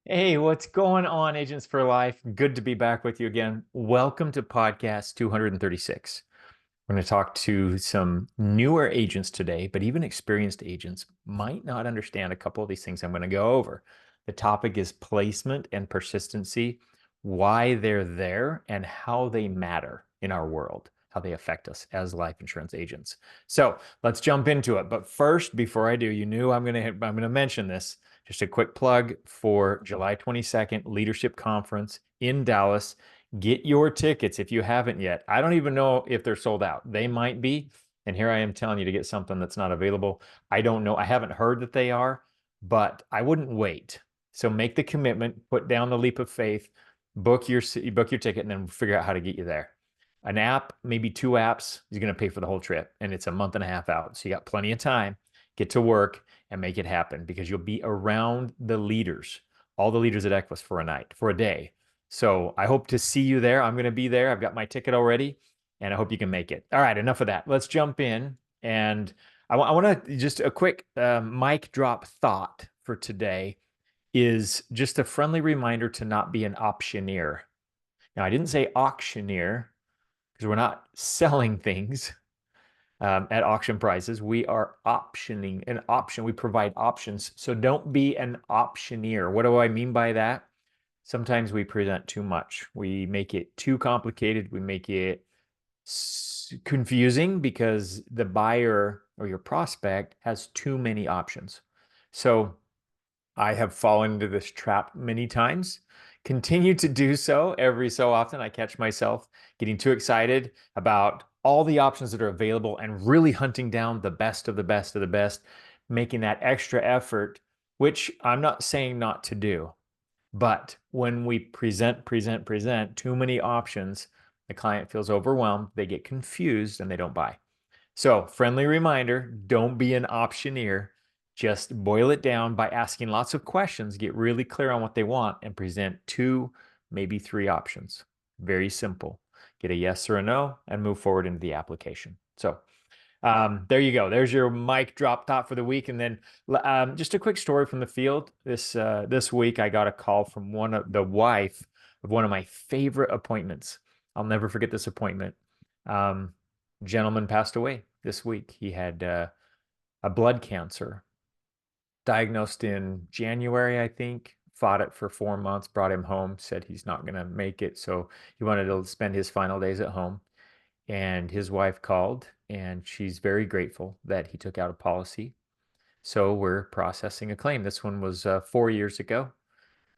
Hey, what's going on, Agents for Life? Good to be back with you again. Welcome to podcast 236. We're going to talk to some newer agents today, but even experienced agents might not understand a couple of these things I'm going to go over. The topic is placement and persistency, why they're there, and how they matter in our world, how they affect us as life insurance agents. So let's jump into it. But first, before I do, you knew I'm going to mention this. Just a quick plug for July 22nd Leadership Conference in Dallas. Get your tickets if you haven't yet. I don't even know if they're sold out. They might be. And here I am telling you to get something that's not available. I don't know. I haven't heard that they are, but I wouldn't wait. So make the commitment, put down the leap of faith, book your ticket, and then figure out how to get you there. An app, maybe two apps, is going to pay for the whole trip, and it's a month and a half out. So you got plenty of time. Get to work and make it happen because you'll be around the leaders, all the leaders at Equus for a night, for a day. So I hope to see you there. I'm going to be there. I've got my ticket already, and I hope you can make it. All right, enough of that. Let's jump in. And I want to just a quick mic drop thought for today is just a friendly reminder to not be an optioneer. Now, I didn't say auctioneer because we're not selling things at auction prices. We are optioning an option. We provide options. So don't be an optioneer. What do I mean by that? Sometimes we present too much. We make it too complicated. We make it confusing because the buyer or your prospect has too many options. So I have fallen into this trap many times, continue to do so every so often. I catch myself getting too excited about all the options that are available and really hunting down the best of the best of the best, making that extra effort, which I'm not saying not to do. But when we present too many options, the client feels overwhelmed, they get confused, and they don't buy. So, friendly reminder, don't be an optioneer. Just boil it down by asking lots of questions, get really clear on what they want, and present two, maybe three options. Very simple. Get a yes or a no and move forward into the application. So, there you go. There's your mic drop thought for the week. And then just a quick story from the field. This week, I got a call from the wife of one of my favorite appointments. I'll never forget this appointment. Um, Gentleman passed away this week. He had a blood cancer diagnosed in January, I think. Fought it for 4 months, brought him home, said he's not going to make it. So he wanted to spend his final days at home. And his wife called, and she's very grateful that he took out a policy. So we're processing a claim. This one was 4 years ago.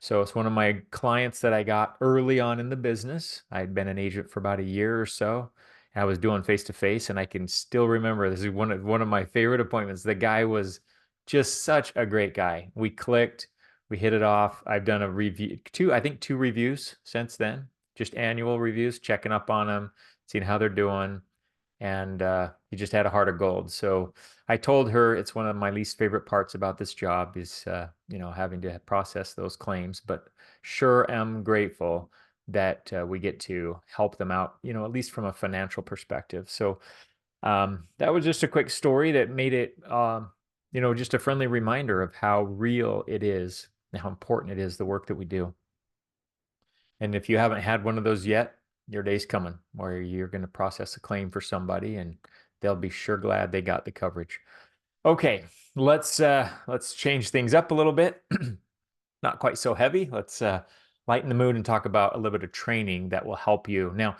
So it's one of my clients that I got early on in the business. I'd been an agent for about a year or so. And I was doing face to face, and I can still remember this is one of my favorite appointments. The guy was just such a great guy. We clicked, we hit it off. I've done a review, I think two reviews since then, just annual reviews, checking up on them, seeing how they're doing. And he just had a heart of gold. So I told her it's one of my least favorite parts about this job is, having to process those claims, but sure am grateful that we get to help them out, at least from a financial perspective. So that was just a quick story that made it, just a friendly reminder of how real it is and how important it is, the work that we do. And if you haven't had one of those yet, your day's coming where you're going to process a claim for somebody and they'll be sure glad they got the coverage. Okay, let's change things up a little bit. Not quite so heavy. Let's lighten the mood and talk about a little bit of training that will help you. Now,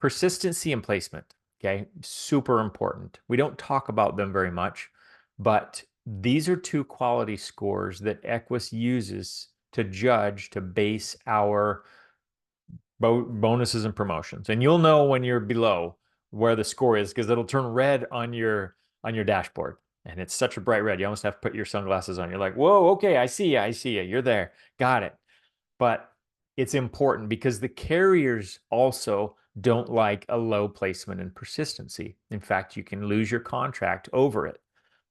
persistency and placement, okay? Super important. We don't talk about them very much, but these are two quality scores that Equus uses to judge, to base our bonuses and promotions. And you'll know when you're below where the score is because it'll turn red on your dashboard. And it's such a bright red. You almost have to put your sunglasses on. You're like, whoa, okay, I see you. I see you. You're there. Got it. But it's important because the carriers also don't like a low placement and persistency. In fact, you can lose your contract over it.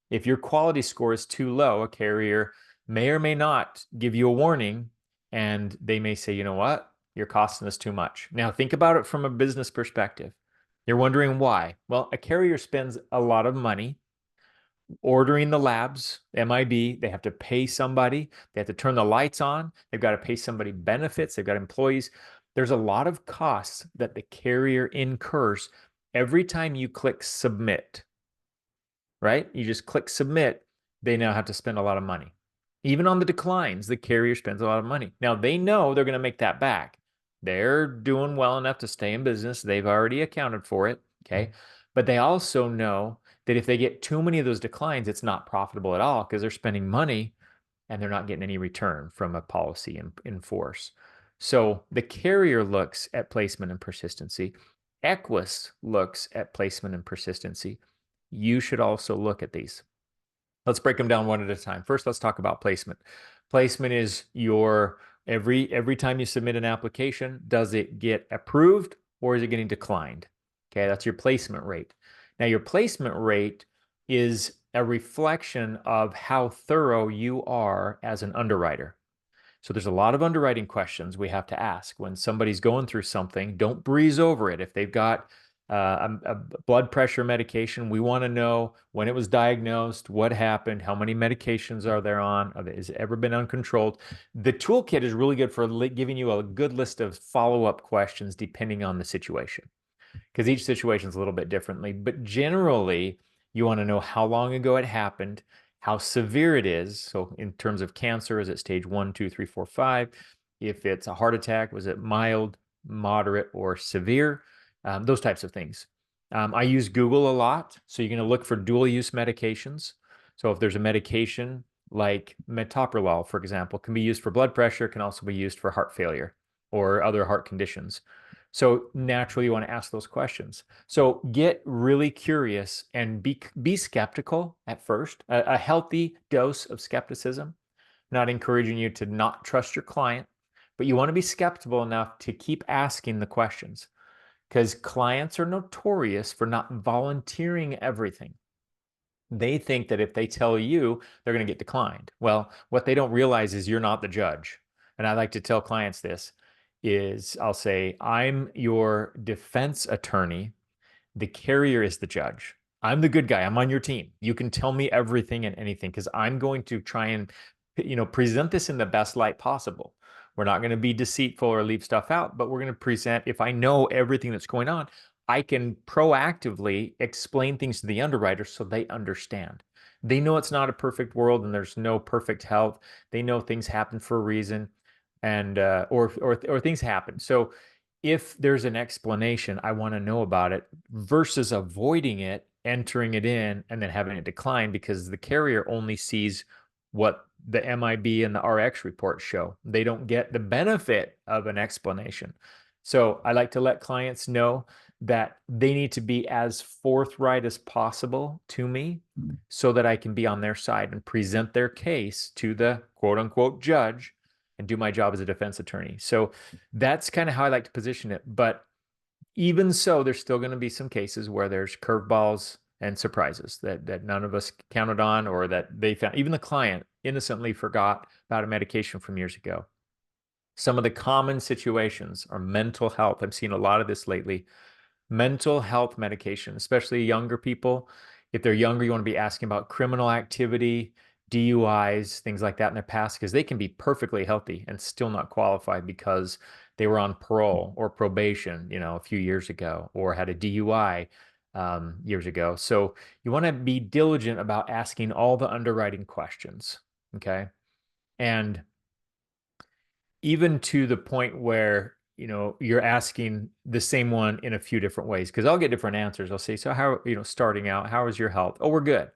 If your quality score is too low, a carrier may or may not give you a warning, and they may say, you know what? You're costing us too much. Now, think about it from a business perspective. You're wondering why. Well, a carrier spends a lot of money ordering the labs, MIB, they have to pay somebody, they have to turn the lights on, they've got to pay somebody benefits, they've got employees. There's a lot of costs that the carrier incurs every time you click submit, right? You just click submit, they now have to spend a lot of money. Even on the declines, the carrier spends a lot of money. Now they know they're going to make that back. They're doing well enough to stay in business. They've already accounted for it. Okay. But they also know that if they get too many of those declines, it's not profitable at all because they're spending money and they're not getting any return from a policy in force. So the carrier looks at placement and persistency. Equus looks at placement and persistency. You should also look at these. Let's break them down one at a time. First, let's talk about placement. Placement is your every time you submit an application, does it get approved or is it getting declined? Okay, that's your placement rate. Now, your placement rate is a reflection of how thorough you are as an underwriter. So there's a lot of underwriting questions we have to ask when somebody's going through something. Don't breeze over it. If they've got a blood pressure medication, we want to know when it was diagnosed, what happened, how many medications are there on, has it ever been uncontrolled? The toolkit is really good for giving you a good list of follow-up questions depending on the situation, because each situation is a little bit differently. But generally, you want to know how long ago it happened, how severe it is. So in terms of cancer, is it stage 1, 2, 3, 4, 5? If it's a heart attack, was it mild, moderate, or severe? Those types of things. I use Google a lot. So you're going to look for dual use medications. So if there's a medication like metoprolol, for example, can be used for blood pressure, can also be used for heart failure or other heart conditions. So naturally, you want to ask those questions. So get really curious and be skeptical at first. A healthy dose of skepticism, not encouraging you to not trust your client, but you want to be skeptical enough to keep asking the questions, because clients are notorious for not volunteering everything. They think that if they tell you, they're going to get declined. Well, what they don't realize is you're not the judge. And I like to tell clients this is I'll say, I'm your defense attorney. The carrier is the judge. I'm the good guy. I'm on your team. You can tell me everything and anything because I'm going to try and, present this in the best light possible. We're not going to be deceitful or leave stuff out, but we're going to present, if I know everything that's going on, I can proactively explain things to the underwriter so they understand. They know it's not a perfect world and there's no perfect health. They know things happen for a reason, and or things happen. So if there's an explanation, I want to know about it versus avoiding it, entering it in, and then having it decline because the carrier only sees what the MIB and the RX reports show. They don't get the benefit of an explanation. So I like to let clients know that they need to be as forthright as possible to me so that I can be on their side and present their case to the quote unquote judge and do my job as a defense attorney. So that's kind of how I like to position it. But even so, there's still going to be some cases where there's curveballs and surprises that none of us counted on, or that they found, even the client innocently forgot about a medication from years ago. Some of the common situations are mental health. I've seen a lot of this lately. Mental health medication, especially younger people. If they're younger, you want to be asking about criminal activity, DUIs, things like that in their past, because they can be perfectly healthy and still not qualify because they were on parole or probation, a few years ago, or had a DUI years ago. So you want to be diligent about asking all the underwriting questions, okay? And even to the point where you're asking the same one in a few different ways, because I'll get different answers. I'll say, so how, starting out, how is your health? Oh, we're good.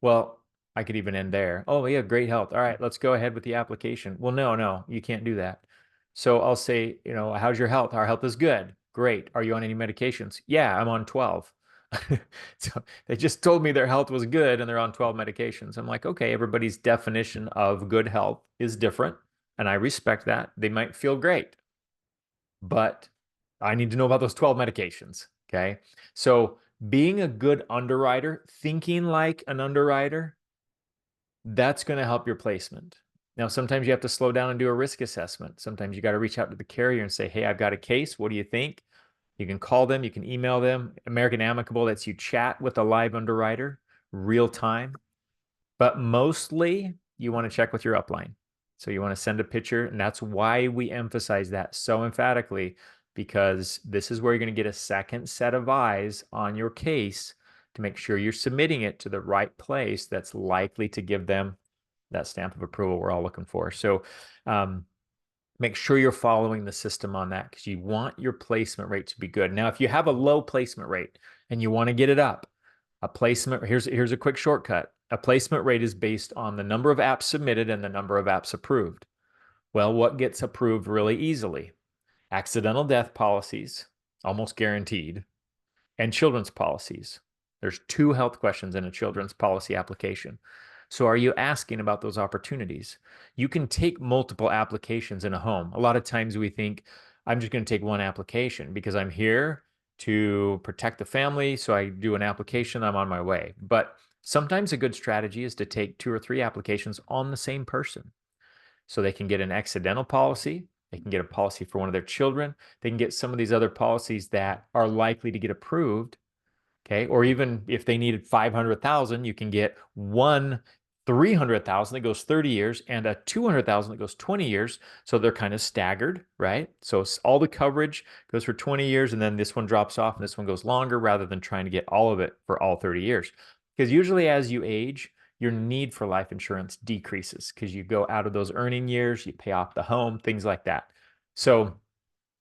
Well, I could even end there. Oh, yeah, great health. All right, let's go ahead with the application. Well, no, you can't do that. So I'll say, how's your health? Our health is good. Great. Are you on any medications? Yeah, I'm on 12. So they just told me their health was good and they're on 12 medications. I'm like, okay, everybody's definition of good health is different. And I respect that. They might feel great, but I need to know about those 12 medications. Okay. So being a good underwriter, thinking like an underwriter, that's going to help your placement. Now, sometimes you have to slow down and do a risk assessment. Sometimes you got to reach out to the carrier and say, hey, I've got a case. What do you think? You can call them, you can email them. American Amicable lets you chat with a live underwriter real time. But mostly you want to check with your upline. So you want to send a picture, and that's why we emphasize that so emphatically, because this is where you're going to get a second set of eyes on your case to make sure you're submitting it to the right place that's likely to give them that stamp of approval we're all looking for. So make sure you're following the system on that, because you want your placement rate to be good. Now, if you have a low placement rate and you want to get it up, here's a quick shortcut. A placement rate is based on the number of apps submitted and the number of apps approved. Well, what gets approved really easily? Accidental death policies, almost guaranteed, and children's policies. There's 2 health questions in a children's policy application. So are you asking about those opportunities? You can take multiple applications in a home. A lot of times we think, I'm just going to take one application because I'm here to protect the family. So I do an application, I'm on my way. But sometimes a good strategy is to take 2 or 3 applications on the same person. So they can get an accidental policy, they can get a policy for one of their children, they can get some of these other policies that are likely to get approved. Okay. Or even if they needed 500,000, you can get one 300,000 that goes 30 years and a 200,000 that goes 20 years. So they're kind of staggered, right? So all the coverage goes for 20 years, and then this one drops off and this one goes longer, rather than trying to get all of it for all 30 years. Because usually as you age, your need for life insurance decreases because you go out of those earning years, you pay off the home, things like that. So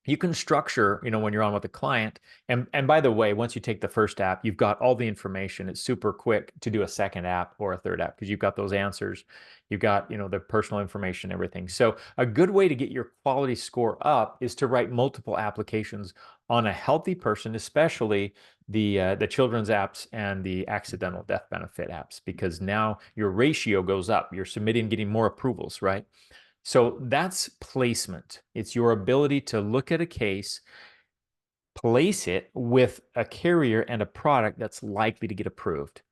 you can structure, when you're on with a client. And by the way, once you take the first app, you've got all the information. It's super quick to do a second app or a third app because you've got those answers. You've got, the personal information, everything. So a good way to get your quality score up is to write multiple applications on a healthy person, especially the children's apps and the accidental death benefit apps, because now your ratio goes up. You're submitting, getting more approvals, right? So that's placement. It's your ability to look at a case, place it with a carrier and a product that's likely to get approved.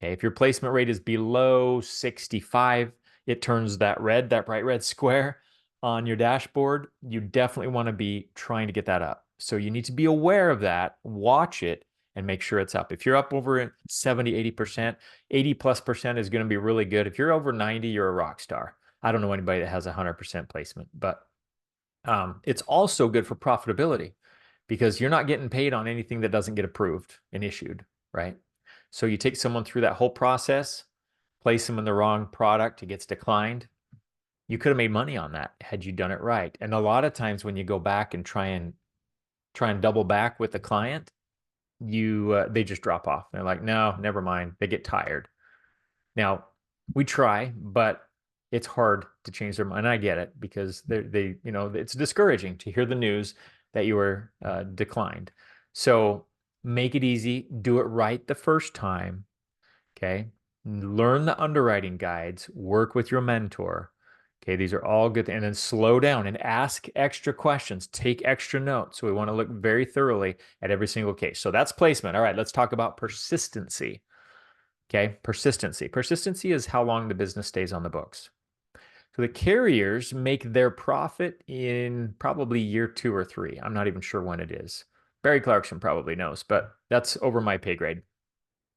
Okay, if your placement rate is below 65, it turns that bright red square on your dashboard. You definitely want to be trying to get that up. So you need to be aware of that, watch it, and make sure it's up. If you're up over 70, 80%, 80+% is going to be really good. If you're over 90, you're a rock star. I don't know anybody that has 100% placement, but it's also good for profitability because you're not getting paid on anything that doesn't get approved and issued, right? So you take someone through that whole process, place them in the wrong product, it gets declined. You could have made money on that had you done it right. And a lot of times when you go back and try and double back with the client, they just drop off. They're like, no, never mind. They get tired. Now, we try, but it's hard to change their mind. And I get it because it's discouraging to hear the news that you were declined. So make it easy, do it right the first time. Okay. Learn the underwriting guides, work with your mentor. Okay. These are all good. And then slow down and ask extra questions, take extra notes. So we want to look very thoroughly at every single case. So that's placement. All right. Let's talk about persistency. Okay, persistency. Persistency is how long the business stays on the books. So the carriers make their profit in probably year 2 or 3. I'm not even sure when it is. Barry Clarkson probably knows, but that's over my pay grade.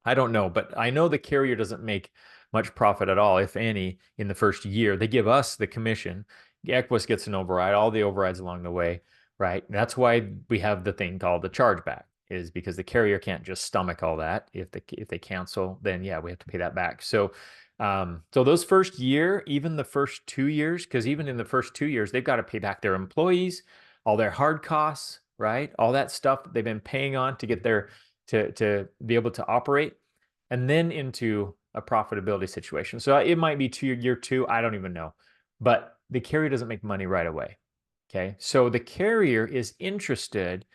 I don't know, but I know the carrier doesn't make much profit at all, if any, in the first year. They give us the commission. Equus gets an override, all the overrides along the way, right? And that's why we have the thing called the chargeback, is because the carrier can't just stomach all that. If they cancel, then yeah, we have to pay that back. So those first year, even the first 2 years, because even in the first 2 years, they've got to pay back their employees, all their hard costs, right? All that stuff that they've been paying on to get to be able to operate, and then into a profitability situation. So it might be year 2, I don't even know, but the carrier doesn't make money right away. Okay, so the carrier is interested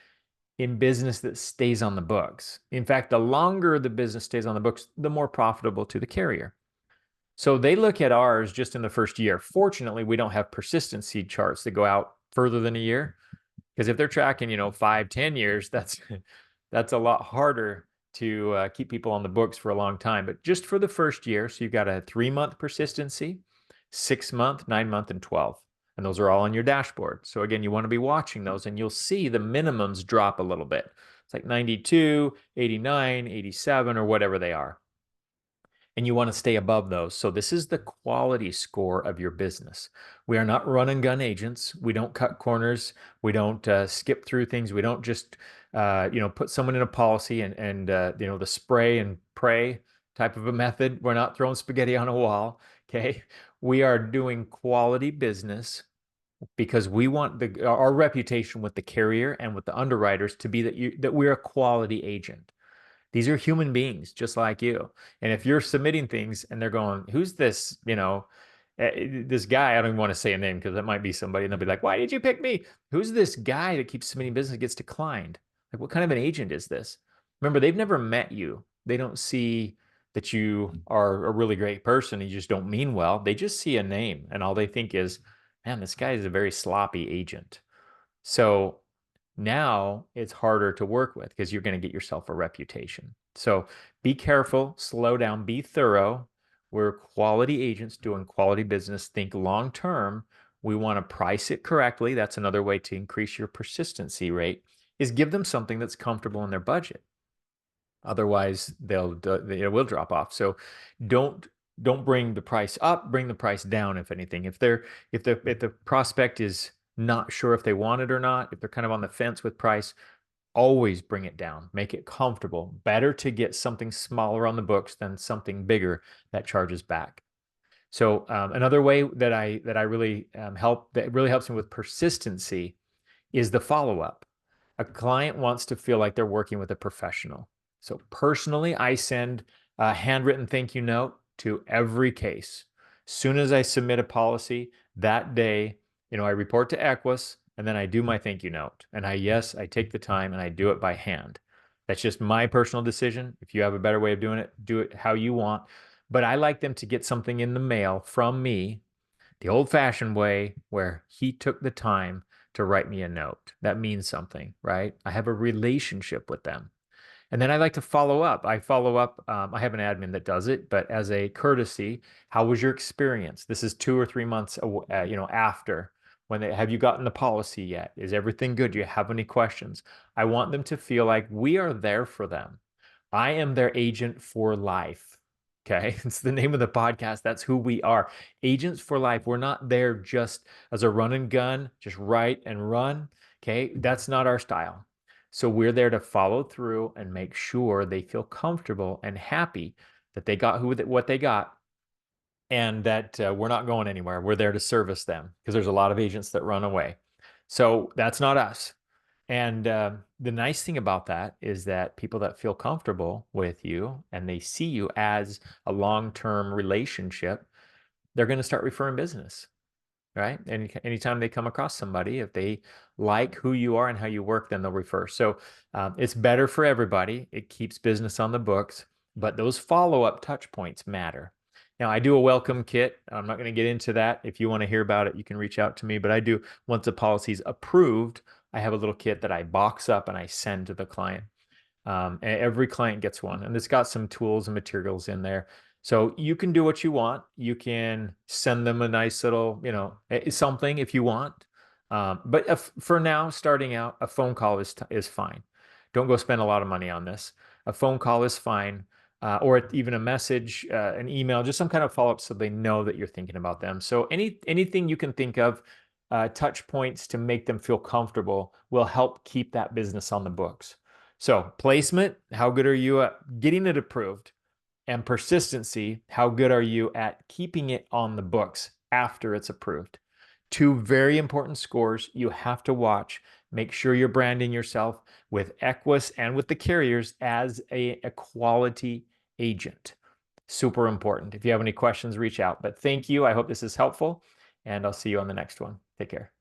in business that stays on the books. In fact, the longer the business stays on the books, the more profitable to the carrier. So they look at ours just in the first year. Fortunately, we don't have persistency charts that go out further than a year, because if they're tracking, 5, 10 years, that's a lot harder to keep people on the books for a long time. But just for the first year, so you've got a 3-month persistency, 6-month, 9-month, and 12. And those are all on your dashboard. So again, you want to be watching those, and you'll see the minimums drop a little bit. It's like 92, 89, 87, or whatever they are. and you want to stay above those. So this is the quality score of your business. We are not run and gun agents. We don't cut corners. We don't skip through things. We don't just put someone in a policy and the spray and pray type of a method. We're not throwing spaghetti on a wall. Okay, we are doing quality business because we want our reputation with the carrier and with the underwriters to be that we're a quality agent. These are human beings just like you. And if you're submitting things and they're going, who's this, this guy, I don't even want to say a name because that might be somebody, and they'll be like, why did you pick me? Who's this guy that keeps submitting business that gets declined? Like, what kind of an agent is this? Remember, they've never met you. They don't see that you are a really great person. You just don't mean well. They just see a name, and all they think is, man, this guy is a very sloppy agent. So now it's harder to work with because you're going to get yourself a reputation. So be careful, slow down, be thorough. We're quality agents doing quality business. Think long term. We want to price it correctly. That's another way to increase your persistency rate, is give them something that's comfortable in their budget. Otherwise, it will drop off. So don't bring the price up, bring the price down, if anything. If the prospect is not sure if they want it or not, if they're kind of on the fence with price, always bring it down. Make it comfortable. Better to get something smaller on the books than something bigger that charges back. So another way that I really that really helps me with persistency is the follow-up. A client wants to feel like they're working with a professional. So personally, I send a handwritten thank you note to every case. Soon as I submit a policy that day, I report to Equus and then I do my thank you note. And I take the time and I do it by hand. That's just my personal decision. If you have a better way of doing it, do it how you want. But I like them to get something in the mail from me the old-fashioned way, where he took the time to write me a note. That means something, right? I have a relationship with them. And then I like to follow up. I follow up. I have an admin that does it, but as a courtesy, how was your experience? This is 2 or 3 months, after. Have you gotten the policy yet? Is everything good? Do you have any questions? I want them to feel like we are there for them. I am their agent for life. Okay. It's the name of the podcast. That's who we are. Agents for life. We're not there just as a run and gun, just write and run. Okay. That's not our style. So we're there to follow through and make sure they feel comfortable and happy that they got what they got, and that we're not going anywhere. We're there to service them because there's a lot of agents that run away. So that's not us. And the nice thing about that is that people that feel comfortable with you and they see you as a long-term relationship, they're going to start referring business, right? And anytime they come across somebody, if they like who you are and how you work, then they'll refer. So it's better for everybody. It keeps business on the books, but those follow-up touch points matter. Now, I do a welcome kit. I'm not going to get into that. If you want to hear about it, you can reach out to me. But I do, once the policy's approved, I have a little kit that I box up and I send to the client. And every client gets one, and it's got some tools and materials in there. So you can do what you want. You can send them a nice little, something if you want. But for now, starting out, a phone call is fine. Don't go spend a lot of money on this. A phone call is fine, or even a message, an email, just some kind of follow-up so they know that you're thinking about them. So anything you can think of, touch points to make them feel comfortable will help keep that business on the books. So placement, how good are you at getting it approved? And persistency, how good are you at keeping it on the books after it's approved? Two very important scores you have to watch. Make sure you're branding yourself with Equus and with the carriers as a quality agent. Super important. If you have any questions, reach out. But thank you. I hope this is helpful, and I'll see you on the next one. Take care.